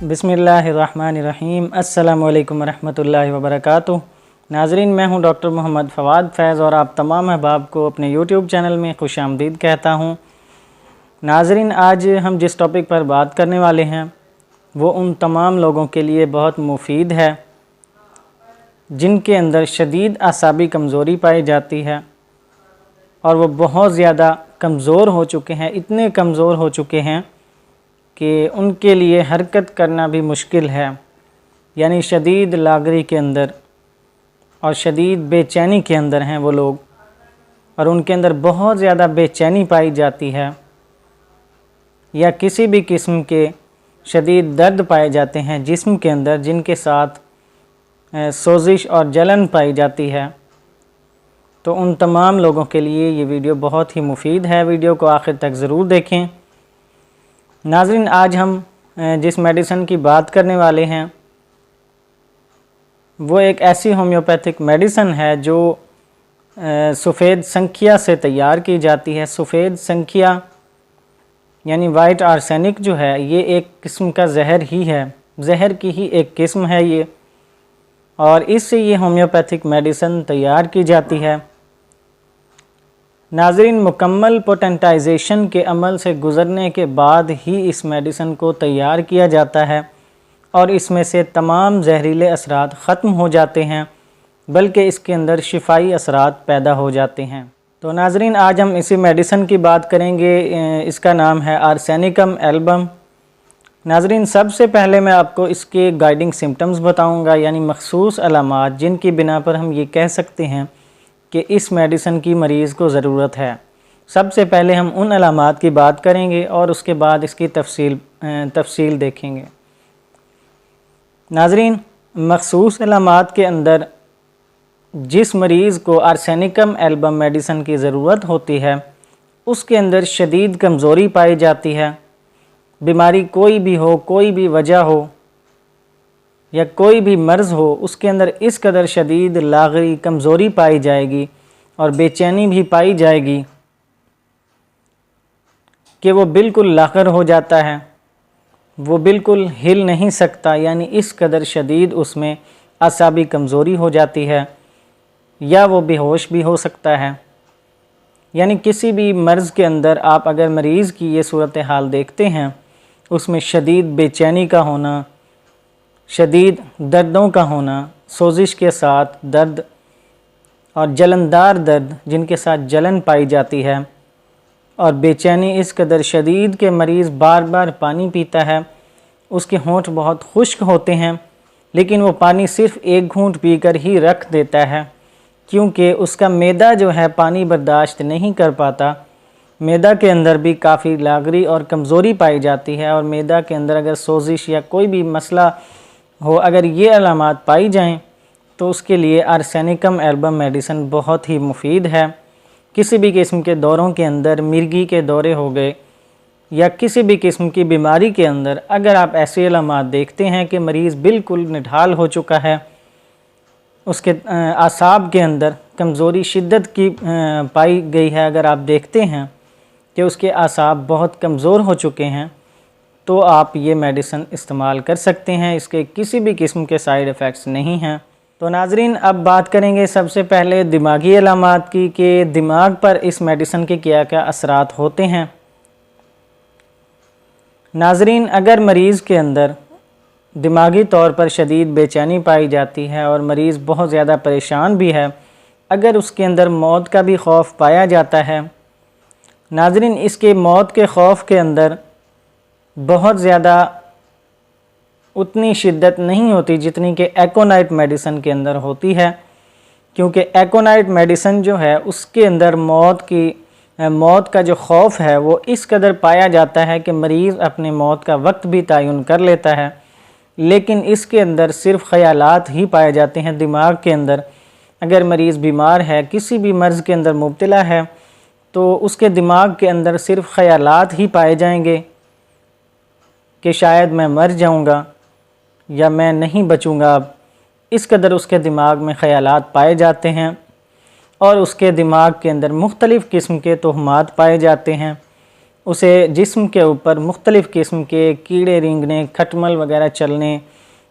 बिस्मिल्लाहिर्रहमानिर्रहीम। अस्सलामु अलैकुम रहमतुल्लाहि व बरकातुहू। नाज़रीन, मैं हूं डॉक्टर मोहम्मद फ़वाद फैज़ और आप तमाम अहबाब को अपने यूट्यूब चैनल में खुशामदीद कहता हूं। नाज़रीन, आज हम जिस टॉपिक पर बात करने वाले हैं वो उन तमाम लोगों के लिए बहुत मुफीद है जिनके अंदर शदीद आसाबी कमज़ोरी पाई जाती है और वो बहुत ज़्यादा कमज़ोर हो चुके हैं, इतने कमज़ोर हो चुके हैं कि उनके लिए हरकत करना भी मुश्किल है। यानी शदीद लागरी के अंदर और शदीद बेचैनी के अंदर हैं वो लोग, और उनके अंदर बहुत ज़्यादा बेचैनी पाई जाती है या किसी भी किस्म के शदीद दर्द पाए जाते हैं जिस्म के अंदर, जिनके साथ सोजिश और जलन पाई जाती है। तो उन तमाम लोगों के लिए ये वीडियो बहुत ही मुफीद है। वीडियो को आखिर तक ज़रूर देखें। नाज़रीन, आज हम जिस मेडिसिन की बात करने वाले हैं वो एक ऐसी होम्योपैथिक मेडिसिन है जो सफ़ेद संखिया से तैयार की जाती है। सफ़ेद संखिया यानी वाइट आर्सेनिक जो है ये एक किस्म का जहर ही है, जहर की ही एक किस्म है ये, और इससे ये होम्योपैथिक मेडिसिन तैयार की जाती है। नाज़रीन, मुकम्मल पोटेंटाइजेशन के अमल से गुज़रने के बाद ही इस मेडिसिन को तैयार किया जाता है और इसमें से तमाम जहरीले असरात ख़त्म हो जाते हैं, बल्कि इसके अंदर शिफाई असरात पैदा हो जाते हैं। तो नाज़रीन, आज हम इसी मेडिसिन की बात करेंगे। इसका नाम है आर्सेनिकम एल्बम। नाज़रीन, सबसे पहले मैं आपको इसके गाइडिंग सिम्टम्स बताऊंगा, यानी मखसूस अलामात जिनकी बिना पर हम ये कह सकते हैं कि इस मेडिसिन की मरीज़ को ज़रूरत है। सबसे पहले हम उन अलामात की बात करेंगे और उसके बाद इसकी तफसील देखेंगे। नाज़रीन, मखसूस अलामात के अंदर जिस मरीज़ को आर्सेनिकम एल्बम मेडिसिन की ज़रूरत होती है उसके अंदर शदीद कमज़ोरी पाई जाती है। बीमारी कोई भी हो, कोई भी वजह हो या कोई भी मर्ज़ हो, उसके अंदर इस कदर शदीद लागरी कमज़ोरी पाई जाएगी और बेचैनी भी पाई जाएगी कि वो बिल्कुल लाकर हो जाता है, वो बिल्कुल हिल नहीं सकता। यानी इस कदर शदीद उसमें आसाबी कमज़ोरी हो जाती है या वो बेहोश भी हो सकता है। यानी किसी भी मर्ज़ के अंदर आप अगर मरीज़ की ये सूरत हाल देखते हैं, उसमें शदीद बेचैनी का होना, शदीद दर्दों का होना, सोजिश के साथ दर्द और जलनदार दर्द जिनके साथ जलन पाई जाती है, और बेचैनी इस कदर शदीद के मरीज़ बार बार पानी पीता है, उसके होंठ बहुत खुश्क होते हैं लेकिन वो पानी सिर्फ़ एक घूंट पीकर ही रख देता है, क्योंकि उसका मैदा जो है पानी बर्दाश्त नहीं कर पाता। मैदा के अंदर भी काफ़ी लागरी और कमज़ोरी पाई जाती है, और मैदा के अंदर अगर सोजिश या कोई भी मसला हो, अगर ये अलामात पाई जाएं तो उसके लिए आर्सेनिकम एल्बम मेडिसिन बहुत ही मुफीद है। किसी भी किस्म के दौरों के अंदर, मिर्गी के दौरे हो गए या किसी भी किस्म की बीमारी के अंदर अगर आप ऐसे अलामात देखते हैं कि मरीज़ बिल्कुल निढाल हो चुका है, उसके आसाब के अंदर कमज़ोरी शिद्दत की पाई गई है, अगर आप देखते हैं कि उसके आसाब बहुत कमज़ोर हो चुके हैं, तो आप ये मेडिसिन इस्तेमाल कर सकते हैं। इसके किसी भी किस्म के साइड इफ़ेक्ट्स नहीं हैं। तो नाज़रीन, अब बात करेंगे सबसे पहले दिमागी अलामात की कि दिमाग पर इस मेडिसिन के क्या क्या असरात होते हैं। नाज़रीन, अगर मरीज़ के अंदर दिमागी तौर पर शदीद बेचैनी पाई जाती है और मरीज़ बहुत ज़्यादा परेशान भी है, अगर उसके अंदर मौत का भी खौफ पाया जाता है, नाज़रीन इसके मौत के खौफ के अंदर बहुत ज़्यादा उतनी शिद्दत नहीं होती जितनी कि एकोनाइट मेडिसिन के अंदर होती है, क्योंकि एकोनाइट मेडिसिन जो है उसके अंदर मौत का जो खौफ है वो इस कदर पाया जाता है कि मरीज़ अपने मौत का वक्त भी तयन कर लेता है, लेकिन इसके अंदर सिर्फ़ ख़यालात ही पाए जाते हैं। दिमाग के अंदर अगर मरीज़ बीमार है, किसी भी मर्ज़ के अंदर मुब्तला है, तो उसके दिमाग के अंदर सिर्फ़ ख़यालात ही पाए जाएंगे कि शायद मैं मर जाऊंगा या मैं नहीं बचूंगा। अब इस कदर उसके दिमाग में ख़यालात पाए जाते हैं और उसके दिमाग के अंदर मुख्तलिफ़ किस्म के तोहमात पाए जाते हैं उसे जिस्म के ऊपर मुख्तलिफ़ किस्म के कीड़े रेंगने, खटमल वगैरह चलने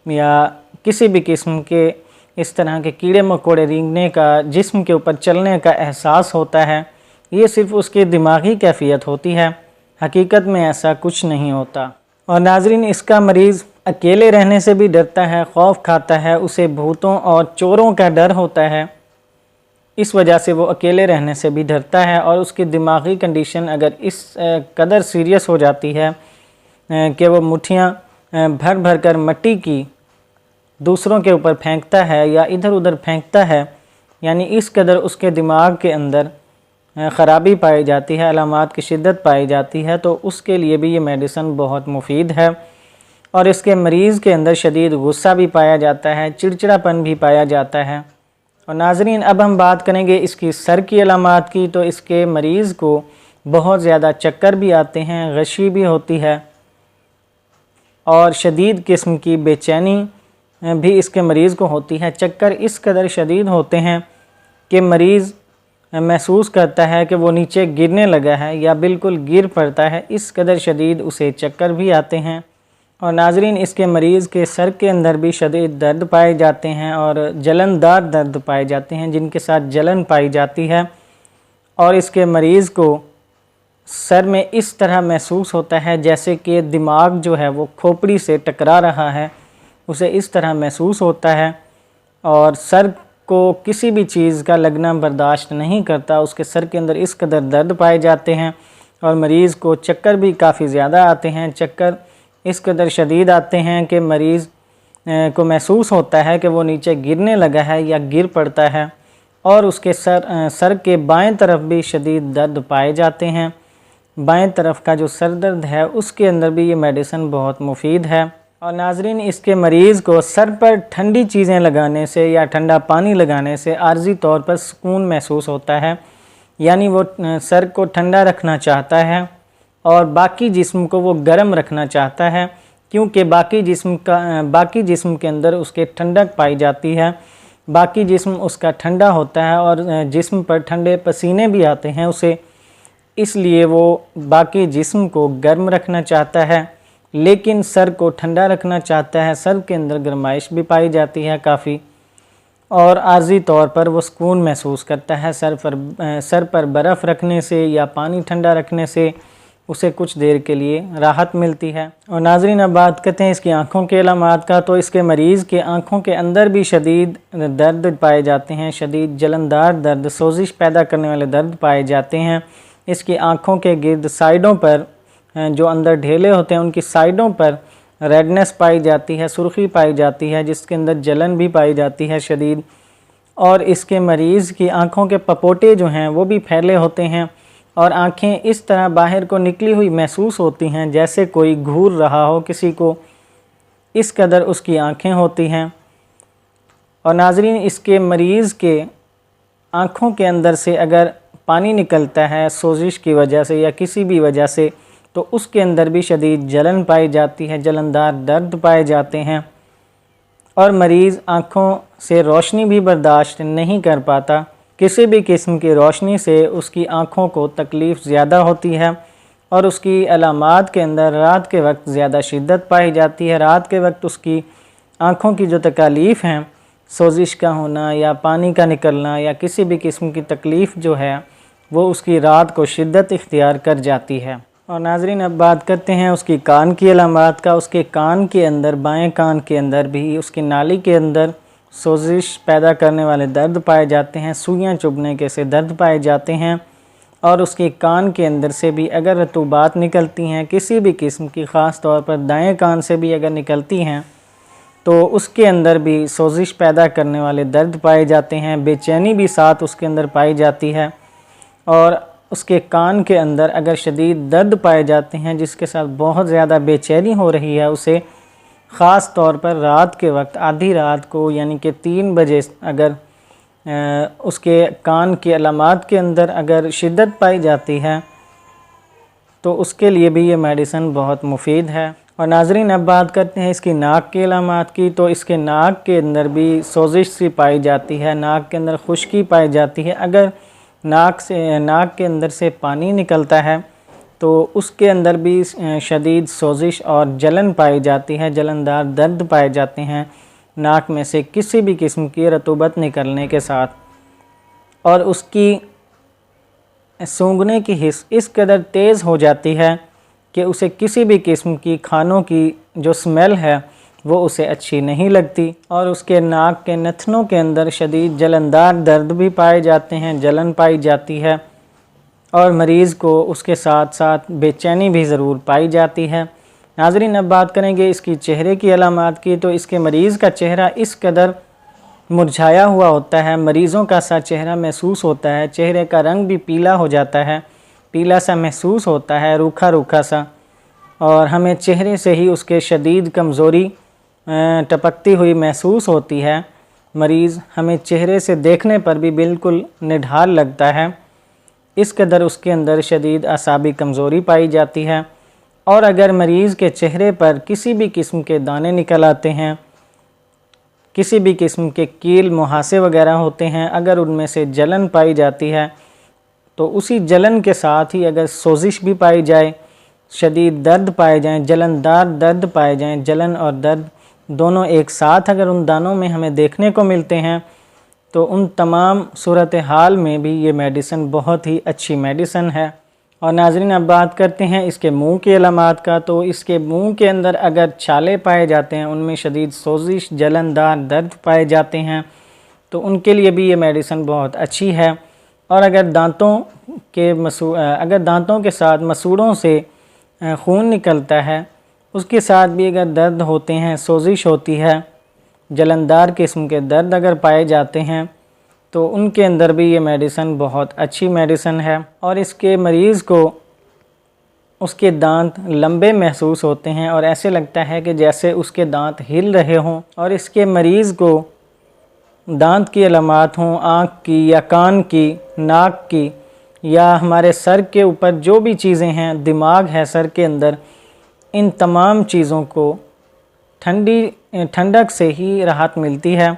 या किसी भी किस्म के इस तरह के कीड़े मकोड़े रेंगने का, जिस्म के ऊपर चलने का एहसास होता है, ये सिर्फ़ उसकी दिमागी कैफ़ियत होती है, हकीकत में ऐसा कुछ नहीं होता। और नाज़रीन, इसका मरीज़ अकेले रहने से भी डरता है, खौफ खाता है, उसे भूतों और चोरों का डर होता है, इस वजह से वो अकेले रहने से भी डरता है। और उसकी दिमागी कंडीशन अगर इस कदर सीरियस हो जाती है कि वो मुट्ठियाँ भर भर कर मिट्टी की दूसरों के ऊपर फेंकता है या इधर उधर फेंकता है, यानी इस कदर उसके दिमाग के अंदर ख़राबी पाई जाती है, अलामात की शिद्दत पाई जाती है, तो उसके लिए भी ये मेडिसन बहुत मुफीद है। और इसके मरीज़ के अंदर शदीद गुस्सा भी पाया जाता है, चिड़चिड़ापन भी पाया जाता है। और नाज़रीन, अब हम बात करेंगे इसकी सर की अलामात की। तो इसके मरीज़ को बहुत ज़्यादा चक्कर भी आते हैं, गशी भी होती है और शदीद किस्म की बेचैनी भी इसके मरीज़ को होती है। चक्कर इस कदर शदीद होते हैं कि मरीज़ महसूस करता है कि वो नीचे गिरने लगा है या बिल्कुल गिर पड़ता है, इस कदर शदीद उसे चक्कर भी आते हैं। और नाज़रीन, इसके मरीज़ के सर के अंदर भी शदीद दर्द पाए जाते हैं और जलनदार दर्द पाए जाते हैं, जिनके साथ जलन पाई जाती है। और इसके मरीज़ को सर में इस तरह महसूस होता है जैसे कि दिमाग जो है वो खोपड़ी से टकरा रहा है, उसे इस तरह महसूस होता है। और सर को किसी भी चीज़ का लगना बर्दाश्त नहीं करता, उसके सर के अंदर इस कदर दर्द पाए जाते हैं। और मरीज़ को चक्कर भी काफ़ी ज़्यादा आते हैं, चक्कर इस कदर शदीद आते हैं कि मरीज़ को महसूस होता है कि वो नीचे गिरने लगा है या गिर पड़ता है। और उसके सर के बाएं तरफ भी शदीद दर्द पाए जाते हैं। बाएं तरफ का जो सर दर्द है उसके अंदर भी ये मेडिसिन बहुत मुफीद है। और नाज़रीन, इसके मरीज़ को सर पर ठंडी चीज़ें लगाने से या ठंडा पानी लगाने से आर्जी तौर पर सुकून महसूस होता है, यानी वो सर को ठंडा रखना चाहता है और बाकी जिस्म को वो गर्म रखना चाहता है, क्योंकि बाकी जिस्म के अंदर उसके ठंडक पाई जाती है, बाकी जिस्म उसका ठंडा होता है और जिस्म पर ठंडे पसीने भी आते हैं उसे, इसलिए वो बाकी जिस्म को गर्म रखना चाहता है लेकिन सर को ठंडा रखना चाहता है। सर के अंदर गर्माइश भी पाई जाती है काफ़ी और आर्जी तौर पर वो सुकून महसूस करता है। सर पर बर्फ़ रखने से या पानी ठंडा रखने से उसे कुछ देर के लिए राहत मिलती है। और नाज़रीन, अब बात करते हैं इसकी आँखों के अलामात का। तो इसके मरीज़ के आँखों के अंदर भी शदीद दर्द पाए जाते हैं, शदीद जलनदार दर्द, सोजिश पैदा करने वाले दर्द पाए जाते हैं। इसकी आँखों के गिर्द साइडों पर जो अंदर ढेले होते हैं उनकी साइडों पर रेडनेस पाई जाती है, सुर्खी पाई जाती है, जिसके अंदर जलन भी पाई जाती है शदीद। और इसके मरीज़ की आँखों के पपोटे जो हैं वो भी फैले होते हैं और आँखें इस तरह बाहर को निकली हुई महसूस होती हैं जैसे कोई घूर रहा हो किसी को, इस कदर उसकी आँखें होती हैं। और नाज़रीन, इसके मरीज़ के आँखों के अंदर से अगर पानी निकलता है सोजिश की वजह से या किसी भी वजह से, तो उसके अंदर भी शदीद जलन पाई जाती है, जलनदार दर्द पाए जाते हैं और मरीज़ आँखों से रोशनी भी बर्दाश्त नहीं कर पाता। किसी भी किस्म की रोशनी से उसकी आँखों को तकलीफ़ ज़्यादा होती है और उसकी अलामात के अंदर रात के वक्त ज़्यादा शिद्दत पाई जाती है। रात के वक्त उसकी आँखों की जो तकालीफ़ हैं, सोजिश का होना या पानी का निकलना या किसी भी किस्म की तकलीफ़ जो है वो उसकी रात को शिद्दत इख्तियार कर जाती है। और नाज़रीन, अब बात करते हैं उसकी कान की अलामात का। उसके कान के अंदर, बाएं कान के अंदर भी उसकी नाली के अंदर सोजिश पैदा करने वाले दर्द पाए जाते हैं, सुइयां चुभने के से दर्द पाए जाते हैं। और उसके कान के अंदर से भी अगर रतूबात निकलती हैं किसी भी किस्म की, ख़ास तौर पर दाएं कान से भी अगर निकलती हैं तो उसके अंदर भी सोजिश पैदा करने वाले दर्द पाए जाते हैं, बेचैनी भी साथ उसके अंदर पाई जाती है। और उसके कान के अंदर अगर शदीद दर्द पाए जाते हैं जिसके साथ बहुत ज़्यादा बेचैनी हो रही है उसे, ख़ास तौर पर रात के वक्त, आधी रात को यानी कि 3 बजे अगर उसके कान की अलामात के अंदर अगर शिद्दत पाई जाती है तो उसके लिए भी ये मेडिसिन बहुत मुफीद है। और नाज़रीन, अब बात करते हैं इसकी नाक की अलामात की। तो इसके नाक के अंदर भी सोजिश सी पाई जाती है, नाक के अंदर खुश्की पाई जाती है। अगर नाक के अंदर से पानी निकलता है तो उसके अंदर भी शदीद सोजिश और जलन पाई जाती है, जलनदार दर्द पाए जाते हैं नाक में से किसी भी किस्म की रतूबत निकलने के साथ, और उसकी सूंघने की हिस्स इस कदर तेज़ हो जाती है कि उसे किसी भी किस्म की खानों की जो स्मेल है वो उसे अच्छी नहीं लगती, और उसके नाक के नथनों के अंदर शदीद जलनदार दर्द भी पाए जाते हैं, जलन पाई जाती है, और मरीज़ को उसके साथ साथ बेचैनी भी ज़रूर पाई जाती है। नाज़रीन, अब बात करेंगे इसकी चेहरे की अलामात की। तो इसके मरीज़ का चेहरा इस कदर मुरझाया हुआ होता है, मरीज़ों का सा चेहरा महसूस होता है, चेहरे का रंग भी पीला हो जाता है, पीला सा महसूस होता है, रूखा रूखा सा, और हमें चेहरे से ही उसके शदीद कमज़ोरी टपकती हुई महसूस होती है। मरीज़ हमें चेहरे से देखने पर भी बिल्कुल निढाल लगता है, इस कदर उसके अंदर शदीद असाबी कमज़ोरी पाई जाती है। और अगर मरीज़ के चेहरे पर किसी भी किस्म के दाने निकल आते हैं, किसी भी किस्म के कील मुहासे वगैरह होते हैं, अगर उनमें से जलन पाई जाती है, तो उसी जलन के साथ ही अगर सोजिश भी पाई जाए, शदीद दर्द पाए जाएं, जलनदार दर्द पाए जाएं, जलन और दर्द दोनों एक साथ अगर उन दानों में हमें देखने को मिलते हैं, तो उन तमाम सूरत हाल में भी ये मेडिसिन बहुत ही अच्छी मेडिसिन है। और नाज़रीन, अब बात करते हैं इसके मुंह की अलामात का। तो इसके मुंह के अंदर अगर छाले पाए जाते हैं, उनमें शदीद सोजिश, जलनदार दर्द पाए जाते हैं, तो उनके लिए भी ये मेडिसिन बहुत अच्छी है। और अगर दांतों के साथ मसूड़ों से खून निकलता है, उसके साथ भी अगर दर्द होते हैं, सोजिश होती है, जलनदार किस्म के दर्द अगर पाए जाते हैं, तो उनके अंदर भी ये मेडिसिन बहुत अच्छी मेडिसिन है। और इसके मरीज़ को उसके दांत लंबे महसूस होते हैं और ऐसे लगता है कि जैसे उसके दांत हिल रहे हों। और इसके मरीज़ को दांत की अलामात हों, आँख की या कान की, नाक की, या हमारे सर के ऊपर जो भी चीज़ें हैं, दिमाग है सर के अंदर, इन तमाम चीज़ों को ठंडक से ही राहत मिलती है,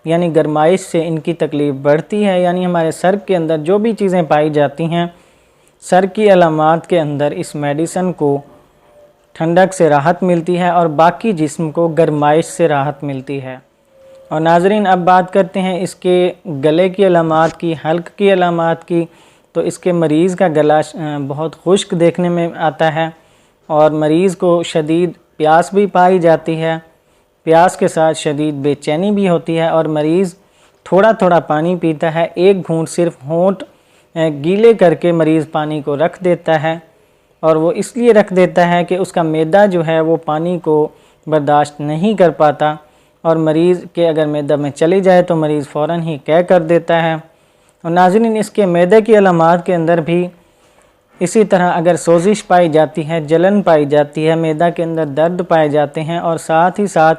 यानी गरमाइश से इनकी तकलीफ़ बढ़ती है। यानी हमारे सर के अंदर जो भी चीज़ें पाई जाती हैं, सर की अलामात के अंदर इस मेडिसिन को ठंडक से राहत मिलती है और बाकी जिस्म को गरमाइश से राहत मिलती है। और नाज़रीन, अब बात करते हैं इसके गले की अलामात की, हल्क की अलामात की। तो इसके मरीज़ का गला बहुत खुश्क देखने में आता है और मरीज़ को शदीद प्यास भी पाई जाती है, प्यास के साथ शदीद बेचैनी भी होती है, और मरीज़ थोड़ा थोड़ा पानी पीता है, एक घूंट सिर्फ होंठ गीले करके मरीज़ पानी को रख देता है, और वो इसलिए रख देता है कि उसका मैदा जो है वो पानी को बर्दाश्त नहीं कर पाता, और मरीज़ के अगर मैदा में चली जाए तो मरीज़ फ़ौरन ही कह कर देता है। और नाज़रीन, इसके मैदे की अलामात के अंदर भी इसी तरह अगर सोजिश पाई जाती है, जलन पाई जाती है, मैदा के अंदर दर्द पाए जाते हैं, और साथ ही साथ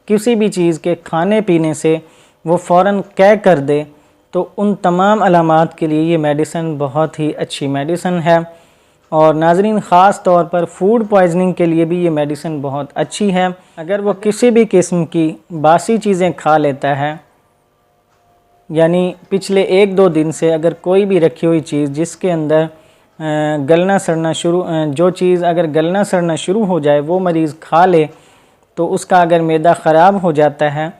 किसी भी चीज़ के खाने पीने से वो फ़ौरन कह कर दे, तो उन तमाम अलामात के लिए ये मेडिसिन बहुत ही अच्छी मेडिसिन है। और नाज़रीन, ख़ास तौर पर फूड पॉइजनिंग के लिए भी ये मेडिसिन बहुत अच्छी है। अगर वो किसी भी किस्म की बासी चीज़ें खा लेता है, यानी पिछले 1-2 दिन से अगर कोई भी रखी हुई चीज़ जिसके अंदर जो चीज़ अगर गलना सड़ना शुरू हो जाए वो मरीज़ खा ले, तो उसका अगर मैदा ख़राब हो जाता है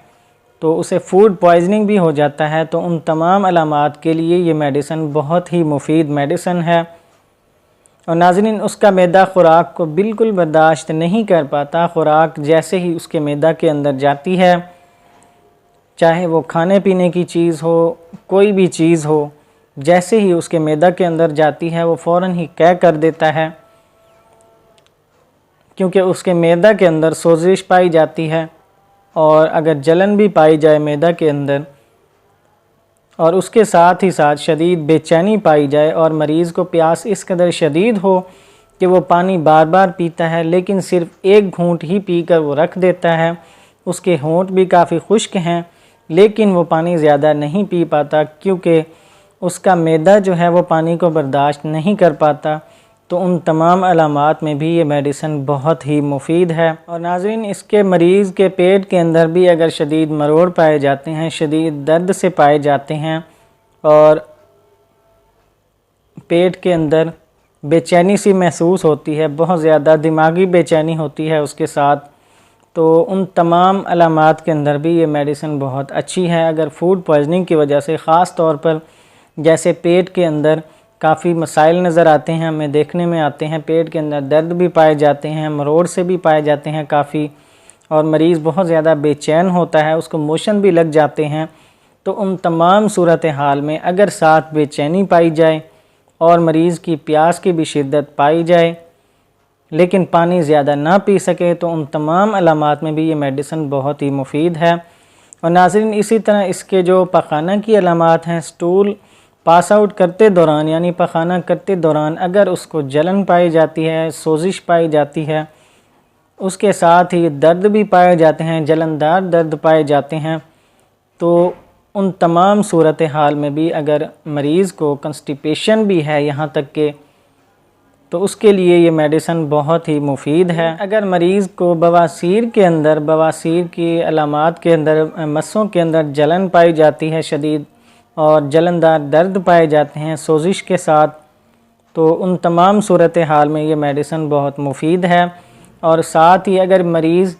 तो उसे फूड पॉइजनिंग भी हो जाता है। तो उन तमाम अलामात के लिए ये मेडिसिन बहुत ही मुफीद मेडिसिन है। और नाज़रीन, उसका मैदा ख़ुराक को बिल्कुल बर्दाश्त नहीं कर पाता। ख़ुराक जैसे ही उसके मैदा के अंदर जाती है, चाहे वो खाने पीने की चीज़ हो, कोई भी चीज़ हो, जैसे ही उसके मैदा के अंदर जाती है वो फ़ौरन ही कह कर देता है, क्योंकि उसके मैदा के अंदर सोजिश पाई जाती है। और अगर जलन भी पाई जाए मैदा के अंदर, और उसके साथ ही साथ शदीद बेचैनी पाई जाए, और मरीज़ को प्यास इस कदर शदीद हो कि वो पानी बार बार पीता है, लेकिन सिर्फ़ एक घूंट ही पीकर वो रख देता है, उसके होंठ भी काफ़ी खुश्क हैं, लेकिन वो पानी ज़्यादा नहीं पी पाता क्योंकि उसका मैदा जो है वो पानी को बर्दाश्त नहीं कर पाता। तो उन तमाम अलामात में भी ये मेडिसिन बहुत ही मुफीद है। और नाज़रीन, इसके मरीज़ के पेट के अंदर भी अगर शदीद मरोड़ पाए जाते हैं, शदीद दर्द से पाए जाते हैं, और पेट के अंदर बेचैनी सी महसूस होती है, बहुत ज़्यादा दिमागी बेचैनी होती है उसके साथ, तो उन तमाम अलामात के अंदर भी ये मेडिसिन बहुत अच्छी है। अगर फूड पॉइजनिंग की वजह से ख़ास तौर पर जैसे पेट के अंदर काफ़ी मसाइल नज़र आते हैं, हमें देखने में आते हैं, पेट के अंदर दर्द भी पाए जाते हैं, मरोड़ से भी पाए जाते हैं काफ़ी, और मरीज़ बहुत ज़्यादा बेचैन होता है, उसको मोशन भी लग जाते हैं, तो उन तमाम सूरत हाल में अगर साथ बेचैनी पाई जाए और मरीज़ की प्यास की भी शिद्दत पाई जाए लेकिन पानी ज़्यादा ना पी सके, तो उन तमाम अलामात में भी ये मेडिसिन बहुत ही मुफीद है। और नाज़रीन, इसी तरह इसके जो पखाना की अलामात हैं, स्टूल पास आउट करते दौरान यानी पखाना करते दौरान अगर उसको जलन पाई जाती है, सोजिश पाई जाती है, उसके साथ ही दर्द भी पाए जाते हैं, जलनदार दर्द पाए जाते हैं, तो उन तमाम सूरत हाल में भी अगर मरीज़ को कंस्टिपेशन भी है यहाँ तक के, तो उसके लिए ये मेडिसिन बहुत ही मुफीद है। अगर मरीज़ को बवासीर के अंदर, बवासीर की अलामात के अंदर, मस्सों के अंदर जलन पाई जाती है शदीद और जलनदार दर्द पाए जाते हैं सोजिश के साथ, तो उन तमाम सूरत हाल में ये मेडिसिन बहुत मुफीद है। और साथ ही अगर मरीज़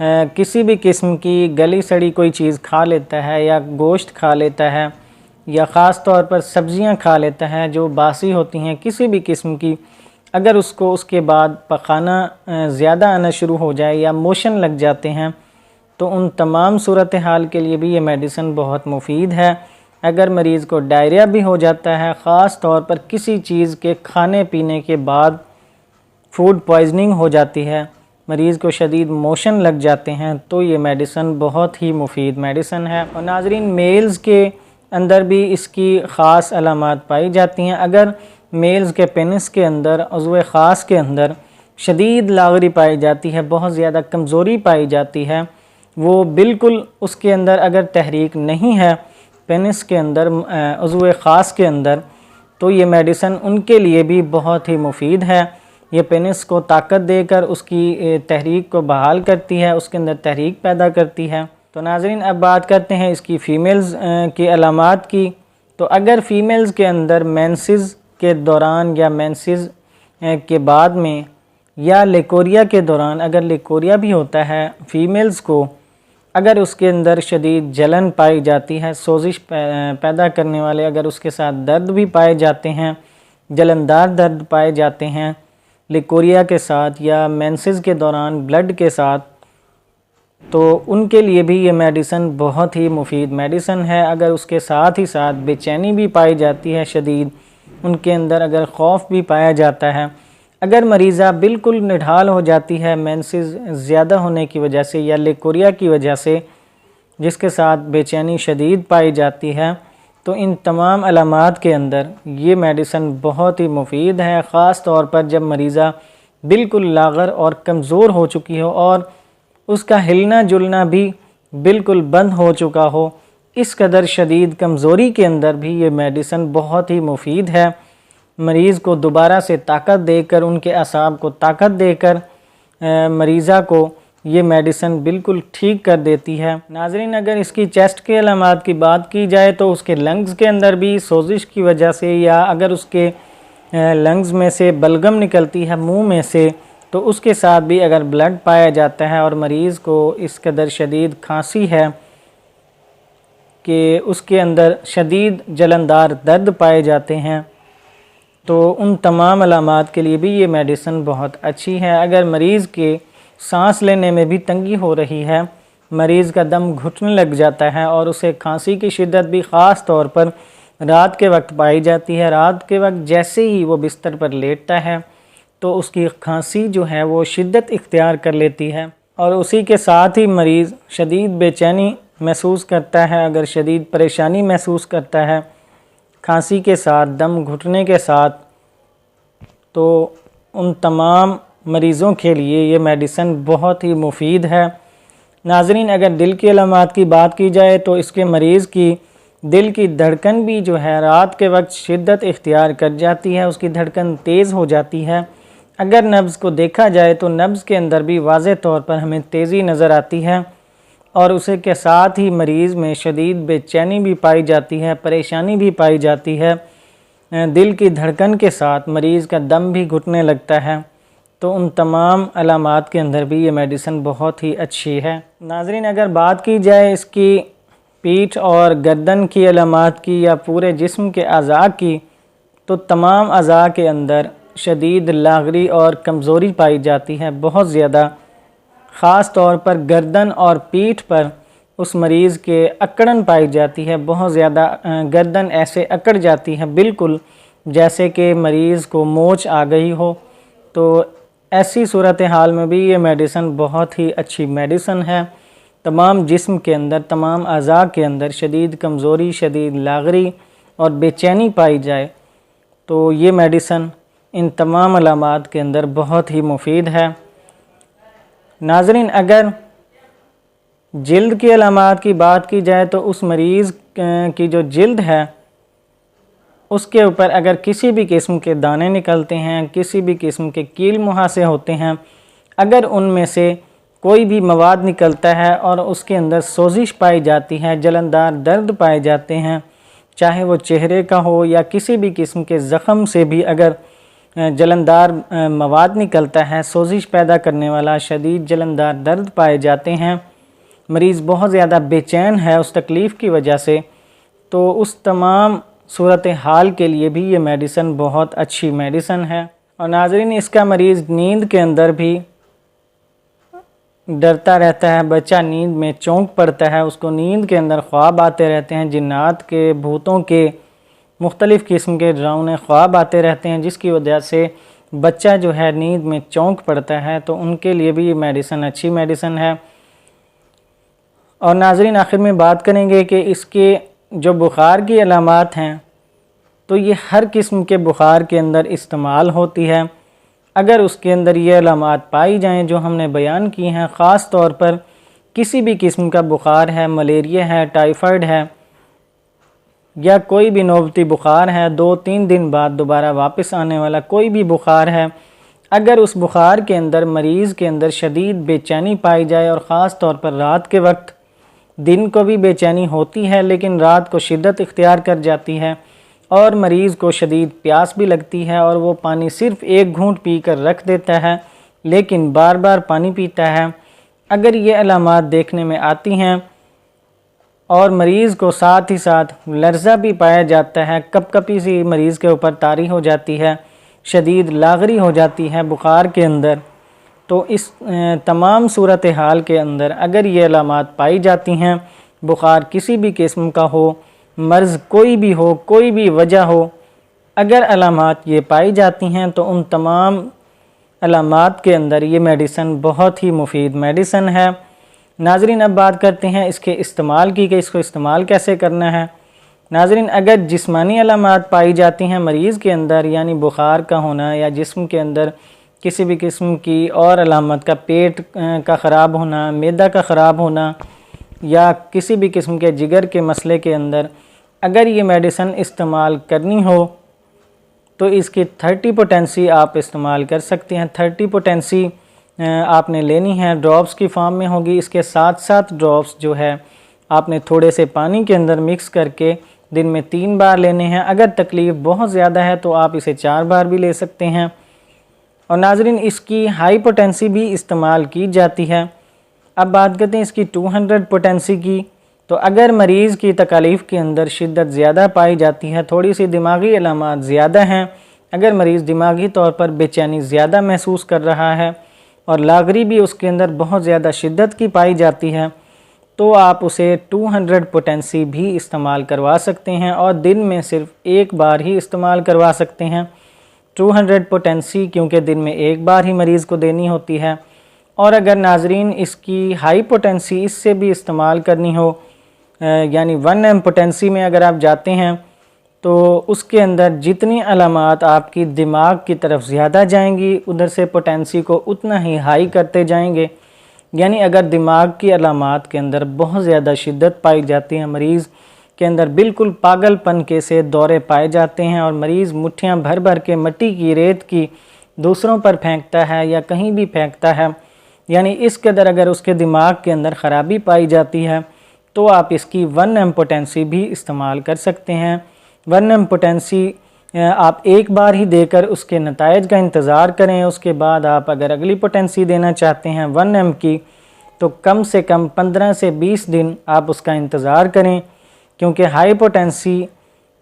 किसी भी किस्म की गली सड़ी कोई चीज़ खा लेता है या गोश्त खा लेता है या ख़ास तौर पर सब्ज़ियां खा लेता है जो बासी होती हैं किसी भी किस्म की, अगर उसको उसके बाद पखाना ज़्यादा आना शुरू हो जाए या मोशन लग जाते हैं, तो उन तमाम सूरत हाल के लिए भी ये मेडिसिन बहुत मुफीद है। अगर मरीज़ को डायरिया भी हो जाता है, ख़ास तौर पर किसी चीज़ के खाने पीने के बाद फूड पॉइजनिंग हो जाती है, मरीज़ को शदीद मोशन लग जाते हैं, तो ये मेडिसिन बहुत ही मुफीद मेडिसिन है। और नाज़रीन, मेल्स के अंदर भी इसकी ख़ास अलामात पाई जाती हैं। अगर मेल्स के पेनिस के अंदर, उज़्व ख़ास के अंदर शदीद लागरी पाई जाती है, बहुत ज़्यादा कमज़ोरी पाई जाती है, वो बिल्कुल उसके अंदर अगर तहरीक नहीं है पेनिस के अंदर, उज़्व ख़ास के अंदर, तो ये मेडिसिन उनके लिए भी बहुत ही मुफीद है। ये पेनिस को ताकत देकर उसकी तहरीक को बहाल करती है, उसके अंदर तहरीक पैदा करती है। तो नाज़रीन, अब बात करते हैं इसकी फ़ीमेल्स की अलामात की। तो अगर फ़ीमेल्स के अंदर मेंसेस के दौरान या मेंसेस के बाद में या लेकोरिया के दौरान, अगर लेकोरिया भी होता है फ़ीमेल्स को, अगर उसके अंदर शदीद जलन पाई जाती है, सोजिश पैदा करने वाले अगर उसके साथ दर्द भी पाए जाते हैं, जलनदार दर्द पाए जाते हैं लेकोरिया के साथ या मेंसेस के दौरान ब्लड के साथ, तो उनके लिए भी ये मेडिसिन बहुत ही मुफीद मेडिसिन है। अगर उसके साथ ही साथ बेचैनी भी पाई जाती है शदीद, उनके अंदर अगर खौफ भी पाया जाता है, अगर मरीज़ा बिल्कुल निढाल हो जाती है मेंसेस ज़्यादा होने की वजह से या लेकोरिया की वजह से, जिसके साथ बेचैनी शदीद पाई जाती है, तो इन तमाम अलामात के अंदर ये मेडिसिन बहुत ही मुफीद है। ख़ास तौर पर जब मरीज़ा बिल्कुल लागर और कमज़ोर हो चुकी हो और उसका हिलना जुलना भी बिल्कुल बंद हो चुका हो, इस कदर शदीद कमज़ोरी के अंदर भी ये मेडिसिन बहुत ही मुफीद है। मरीज़ को दोबारा से ताकत देकर, उनके असाब को ताकत देकर मरीज़ा को ये मेडिसिन बिल्कुल ठीक कर देती है। नाज़रीन, अगर इसकी चेस्ट के अलामात की बात की जाए तो उसके लंग्स के अंदर भी सोजिश की वजह से या अगर उसके लंग्स में से बलगम निकलती है मुंह में से, तो उसके साथ भी अगर ब्लड पाया जाता है और मरीज़ को इस कदर शदीद खांसी है कि उसके अंदर शदीद जलनदार दर्द पाए जाते हैं, तो उन तमाम अलामात के लिए भी ये मेडिसिन बहुत अच्छी है। अगर मरीज़ के सांस लेने में भी तंगी हो रही है, मरीज़ का दम घुटने लग जाता है और उसे खांसी की शिद्दत भी ख़ास तौर पर रात के वक्त पाई जाती है, रात के वक्त जैसे ही वो बिस्तर पर लेटता है तो उसकी खांसी जो है वो शिद्दत इख्तियार कर लेती है और उसी के साथ ही मरीज़ शदीद बेचैनी महसूस करता है। अगर शदीद परेशानी महसूस करता है खांसी के साथ, दम घुटने के साथ, तो उन तमाम मरीज़ों के लिए ये मेडिसिन बहुत ही मुफीद है। नाज़रीन, अगर दिल की अलामात की बात की जाए तो इसके मरीज़ की दिल की धड़कन भी जो है रात के वक्त शिद्दत इख्तियार कर जाती है, उसकी धड़कन तेज़ हो जाती है। अगर नब्ज़ को देखा जाए तो नब्ज़ के अंदर भी वाज़े तौर पर हमें तेज़ी नज़र आती है और उसे के साथ ही मरीज़ में शदीद बेचैनी भी पाई जाती है, परेशानी भी पाई जाती है। दिल की धड़कन के साथ मरीज़ का दम भी घुटने लगता है, तो उन तमाम अलामात के अंदर भी ये मेडिसिन बहुत ही अच्छी है। नाज़रीन, अगर बात की जाए इसकी पीठ और गर्दन की अलामात की या पूरे जिस्म के अज़ा की, तो तमाम अज़ा के अंदर शदीद लागरी और कमज़ोरी पाई जाती है, बहुत ज़्यादा। ख़ास तौर पर गर्दन और पीठ पर उस मरीज़ के अकड़न पाई जाती है, बहुत ज़्यादा गर्दन ऐसे अकड़ जाती है बिल्कुल जैसे कि मरीज़ को मोच आ गई हो। तो ऐसी सूरत हाल में भी ये मेडिसिन बहुत ही अच्छी मेडिसिन है। तमाम जिस्म के अंदर, तमाम अज़ा के अंदर शदीद कमज़ोरी, शदीद लागरी और बेचैनी पाई जाए तो ये मेडिसिन इन तमाम अलामात के अंदर बहुत ही मुफीद है। नाज़रीन, अगर जिल्द की अलामात की बात की जाए तो उस मरीज़ की जो जिल्द है उसके ऊपर अगर किसी भी किस्म के दाने निकलते हैं, किसी भी किस्म के कील मुहासे होते हैं, अगर उनमें से कोई भी मवाद निकलता है और उसके अंदर सोजिश पाई जाती है, जलनदार दर्द पाए जाते हैं, चाहे वो चेहरे का हो या किसी भी किस्म के ज़ख़म से भी अगर जलनदार मवाद निकलता है, सोजिश पैदा करने वाला शदीद जलनदार दर्द पाए जाते हैं, मरीज़ बहुत ज़्यादा बेचैन है उस तकलीफ़ की वजह से, तो उस तमाम सूरत हाल के लिए भी ये मेडिसिन बहुत अच्छी मेडिसिन है। और नाज़रीन, इसका मरीज़ नींद के अंदर भी डरता रहता है, बच्चा नींद में चौंक पड़ता है, उसको नींद के अंदर ख्वाब आते रहते हैं, जिन्नात के, भूतों के, मुख्तलिफ़ किस्म के डरावने ख्वाब आते रहते हैं, जिसकी वजह से बच्चा जो है नींद में चौंक पड़ता है, तो उनके लिए भी ये मेडिसिन अच्छी मेडिसिन है। और नाज़रीन, आखिर में बात करेंगे कि इसके जो बुखार की अलामात हैं तो ये हर किस्म के बुखार के अंदर इस्तेमाल होती है। अगर उसके अंदर ये अलामात पाई जाएं जो हमने बयान की हैं, ख़ास तौर पर किसी भी किस्म का बुखार है, मलेरिया है, टाइफाइड है या कोई भी नौबती बुखार है, 2-3 दिन बाद दोबारा वापस आने वाला कोई भी बुखार है, अगर उस बुखार के अंदर मरीज़ के अंदर शदीद बेचैनी पाई जाए और ख़ास तौर पर रात के वक्त, दिन को भी बेचैनी होती है लेकिन रात को शिद्दत इख्तियार कर जाती है और मरीज़ को शदीद प्यास भी लगती है और वो पानी सिर्फ़ एक घूंट पी कर रख देता है लेकिन बार बार पानी पीता है, अगर ये अलामात देखने में आती हैं और मरीज़ को साथ ही साथ लर्ज़ा भी पाया जाता है, कपकपी सी मरीज़ के ऊपर तारी हो जाती है, शदीद लागरी हो जाती है बुखार के अंदर, तो इस तमाम सूरत हाल के अंदर अगर ये अलामात पाई जाती हैं, बुखार किसी भी किस्म का हो, मर्ज़ कोई भी हो, कोई भी वजह हो, अगर अलामात ये पाई जाती हैं तो उन तमाम अलामात के अंदर ये मेडिसिन बहुत ही मुफीद मेडिसिन है। नाज़रीन, अब बात करते हैं इसके इस्तेमाल की कि इसको इस्तेमाल कैसे करना है। नाज़रीन, अगर जिस्मानी अलामात पाई जाती हैं मरीज़ के अंदर, यानी बुखार का होना या जिस्म के अंदर किसी भी किस्म की और अलामत का, पेट का ख़राब होना, मैदा का ख़राब होना या किसी भी किस्म के जिगर के मसले के अंदर अगर ये मेडिसिन इस्तेमाल करनी हो तो इसकी 30 पोटेंसी आप इस्तेमाल कर सकते हैं। 30 पोटेंसी आपने लेनी है, ड्रॉप्स की फॉर्म में होगी। इसके साथ साथ ड्रॉप्स जो है आपने थोड़े से पानी के अंदर मिक्स करके दिन में 3 बार लेने हैं। अगर तकलीफ़ बहुत ज़्यादा है तो आप इसे 4 बार भी ले सकते हैं। और नाज़रीन, इसकी हाई पोटेंसी भी इस्तेमाल की जाती है। अब बात करते हैं इसकी 200 पोटेंसी की। तो अगर मरीज़ की तकालीफ़ के अंदर शिद्दत ज़्यादा पाई जाती है, थोड़ी सी दिमागी अलामात ज़्यादा हैं, अगर मरीज़ दिमागी तौर पर बेचैनी ज़्यादा महसूस कर रहा है और लागरी भी उसके अंदर बहुत ज़्यादा शिद्दत की पाई जाती है, तो आप उसे 200 पोटेंसी भी इस्तेमाल करवा सकते हैं और दिन में सिर्फ एक बार ही इस्तेमाल करवा सकते हैं। 200 पोटेंसी क्योंकि दिन में एक बार ही मरीज़ को देनी होती है। और अगर नाजरीन इसकी हाई पोटेंसी इससे भी इस्तेमाल करनी हो, यानी 1 m पोटेंसी में अगर आप जाते हैं तो उसके अंदर जितनी अलामात आपकी दिमाग की तरफ ज़्यादा जाएंगी, उधर से पोटेंसी को उतना ही हाई करते जाएंगे। यानी अगर दिमाग की अलामात के अंदर बहुत ज़्यादा शिद्दत पाई जाती है, मरीज़ के अंदर बिल्कुल पागलपन के से दौरे पाए जाते हैं और मरीज़ मुट्ठियाँ भर भर के मिट्टी की, रेत की दूसरों पर फेंकता है या कहीं भी फेंकता है, यानी इस कदर अगर उसके दिमाग के अंदर ख़राबी पाई जाती है तो आप इसकी 1 m पोटेंसी भी इस्तेमाल कर सकते हैं। 1 m पोटेंसी आप एक बार ही देकर उसके नतायज का इंतज़ार करें। उसके बाद आप अगर अगली पोटेंसी देना चाहते हैं 1 एम की, तो कम से कम 15 से 20 दिन आप उसका इंतज़ार करें, क्योंकि हाई पोटेंसी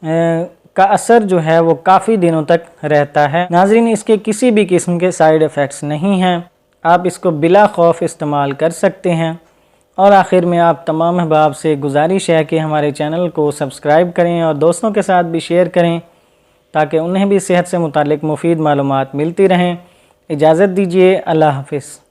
का असर जो है वो काफ़ी दिनों तक रहता है। नाज़रीन, इसके किसी भी किस्म के साइड इफ़ेक्ट्स नहीं हैं, आप इसको बिला खौफ इस्तेमाल कर सकते हैं। और आखिर में आप तमाम अहबाब से गुजारिश है कि हमारे चैनल को सब्सक्राइब करें और दोस्तों के साथ भी शेयर करें, ताकि उन्हें भी सेहत से मुतालिक मुफीद मालूमात मिलती रहें। इजाज़त दीजिए, अल्लाह हाफ़िज़।